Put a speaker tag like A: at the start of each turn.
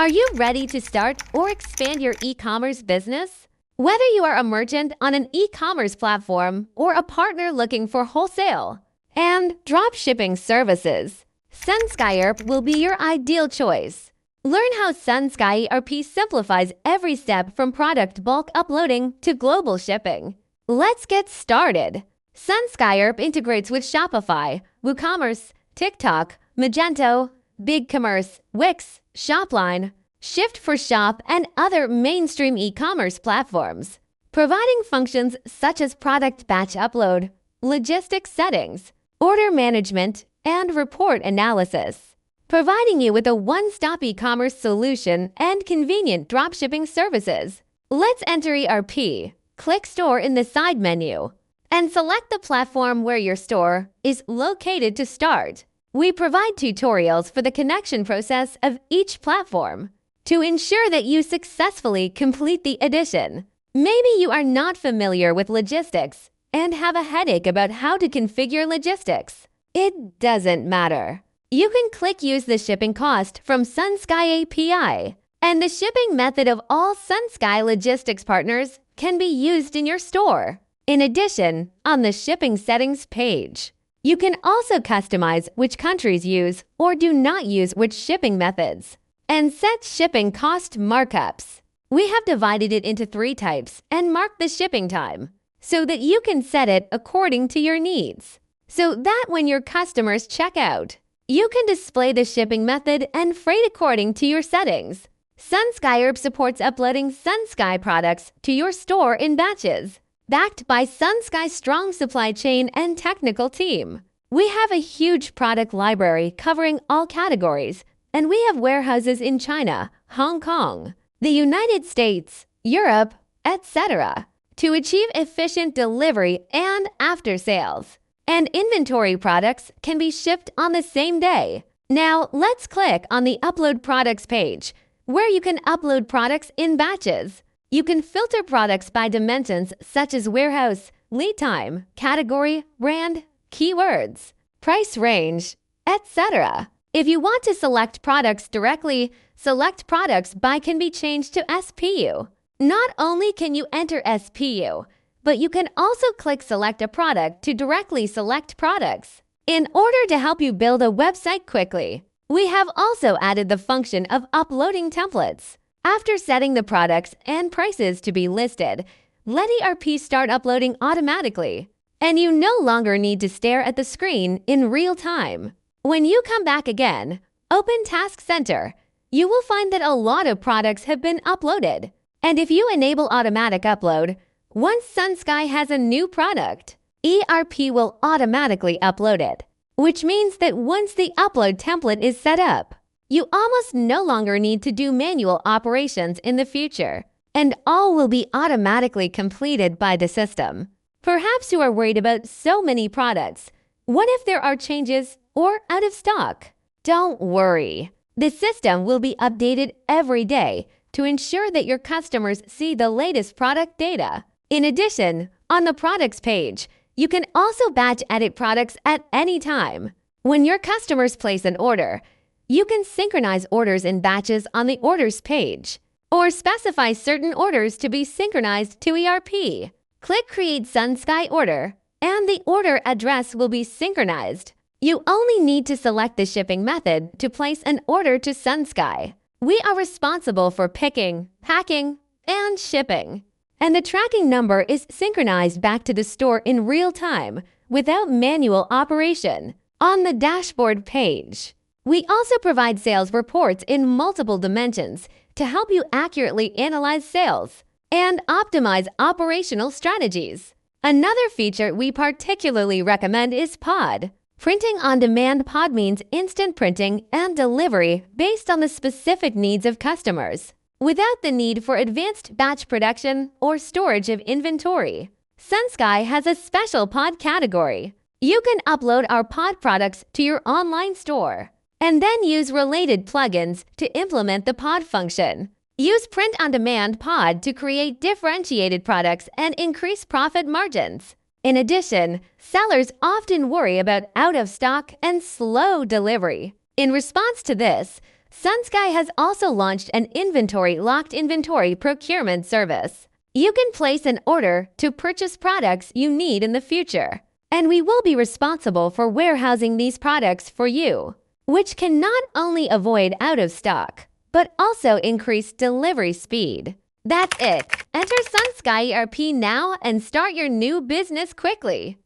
A: Are you ready to start or expand your e-commerce business? Whether you are a merchant on an e-commerce platform or a partner looking for wholesale and drop shipping services, SUNSKY ERP will be your ideal choice. Learn how SUNSKY ERP simplifies every step from product bulk uploading to global shipping. Let's get started. SUNSKY ERP integrates with Shopify, WooCommerce, TikTok, Magento, BigCommerce, Wix, Shopline, Shift4Shop, and other mainstream e-commerce platforms, providing functions such as product batch upload, logistics settings, order management, and report analysis, providing you with a one-stop e-commerce solution and convenient dropshipping services. Let's enter ERP. Click Store in the side menu and select the platform where your store is located to start. We provide tutorials for the connection process of each platform to ensure that you successfully complete the addition. Maybe you are not familiar with logistics and have a headache about how to configure logistics. It doesn't matter. You can click Use the shipping cost from SUNSKY API, and the shipping method of all SUNSKY logistics partners can be used in your store. In addition, on the shipping settings page, you can also customize which countries use or do not use which shipping methods and set shipping cost markups. We have divided it into 3 types and marked the shipping time so that you can set it according to your needs, so that when your customers check out, you can display the shipping method and freight according to your settings. SUNSKY ERP supports uploading SUNSKY products to your store in batches, backed by SUNSKY's strong supply chain and technical team. We have a huge product library covering all categories, and we have warehouses in China, Hong Kong, the United States, Europe, etc. to achieve efficient delivery and after sales. And inventory products can be shipped on the same day. Now, let's click on the Upload Products page, where you can upload products in batches. You can filter products by dimensions such as warehouse, lead time, category, brand, keywords, price range, etc. If you want to select products directly, Select Products by can be changed to SPU. Not only can you enter SPU, but you can also click Select a Product to directly select products. In order to help you build a website quickly, we have also added the function of uploading templates. After setting the products and prices to be listed, let ERP start uploading automatically, and you no longer need to stare at the screen in real time. When you come back again, open Task Center, you will find that a lot of products have been uploaded. And if you enable automatic upload, once SUNSKY has a new product, ERP will automatically upload it, which means that once the upload template is set up, you almost no longer need to do manual operations in the future, and all will be automatically completed by the system. Perhaps you are worried about so many products. What if there are changes or out of stock? Don't worry. The system will be updated every day to ensure that your customers see the latest product data. In addition, on the products page, you can also batch edit products at any time. When your customers place an order, you can synchronize orders in batches on the Orders page, or specify certain orders to be synchronized to ERP. Click Create SUNSKY Order, and the order address will be synchronized. You only need to select the shipping method to place an order to SUNSKY. We are responsible for picking, packing, and shipping, and the tracking number is synchronized back to the store in real time without manual operation on the dashboard page. We also provide sales reports in multiple dimensions to help you accurately analyze sales and optimize operational strategies. Another feature we particularly recommend is POD. Printing on demand POD means instant printing and delivery based on the specific needs of customers, without the need for advanced batch production or storage of inventory. SUNSKY has a special POD category. You can upload our POD products to your online store and then use related plugins to implement the POD function. Use Print on Demand POD to create differentiated products and increase profit margins. In addition, sellers often worry about out of stock and slow delivery. In response to this, SUNSKY has also launched an locked inventory procurement service. You can place an order to purchase products you need in the future, and we will be responsible for warehousing these products for you, which can not only avoid out of stock, but also increase delivery speed. That's it. Enter SUNSKY ERP now and start your new business quickly.